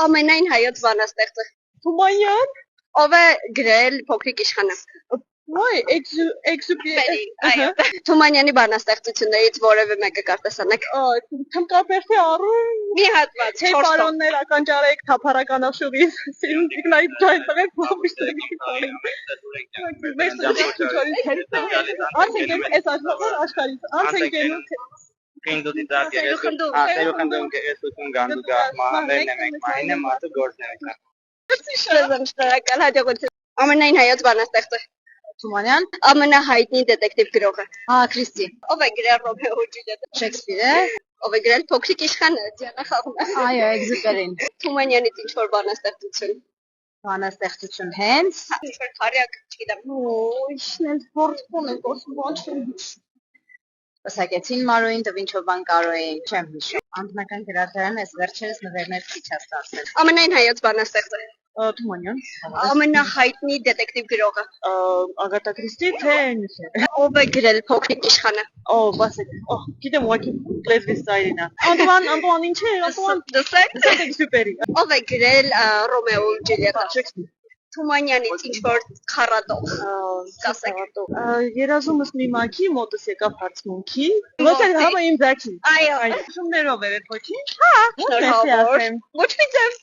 Ամենայն հայոց բանաստեղծը։ Թումանյան։ Ով է գրել Փոքրիկ իշխանը։ Ոայ, Էքզուպերի։ Այո։ Թումանյանի բանաստեղծություններից որևէ մեկը կարտեսանեք։ Թմկապերտի առում։ Մի հատված, Թե պարոններ ականջարեք թափառական աշուղից, սիրուն իգնայիտ ջայն տղեք բամիշտեք շուտարին։ Անցենք այս աշխարհից, անցենք Քինդուտի դակերեսություն գերեսություն գանդուգա մահներն եմ մայնը մատը գործնելիքն։ Շնորհակալ հաջողություն։ Ամենայն հայոց բանաստեղծը։ Թումանյան։ Ամենահայտնի դետեկտիվ գրողը։ Քրիստի։ Ով է գրել Ռոմեո ու Ջուլիետը։ Շեքսպիրը։ Ով է գրել Փոքրիկ իշխանը, Դիանա Խաղնը։ Այո, Էքզուպերին։ Թումանյանից ինչ որ բանաստեղծություն։ Բանաստեղծություն հենց։ Ինչ որ քարյակ, չգիտեմ։ Ոյշն էլ ֆորտֆոն է կոսմոչն։ Պսակեցին Մարոին, տվին ինչ որ բան կարոյին, չեմ հիշում։ Անձնական գրադարան այս վերջերս նվերներ քիչ ստացել։ Ամենայն հայոց բանաստեղծը։ Թումանյան։ Ամենահայտնի դետեկտիվ գրողը։ Ագաթա Քրիստի, թե նշել։ Ով է գրել Փոքրիկ իշխանը։ Բասեք։ Գիտեմ ուղղակի լեզվից ծայրինա։ Անտուան ինչ է, Անտուան։ Դսեք։ Էքզուպերի։ Ով է գրել Ռոմեո ու Ջուլիետը։ Շեքսպիր։ Թումանյանից ինչ որ քառատող կասեք։ Երազումս մի մաքի մոտս եկավ հարցմունքի։ Ոսը համա իմ ձաքի։ Այո։ Շումներով էր այդ ոչինչ։ Շնորհավոր։ Ոչ մի ձև։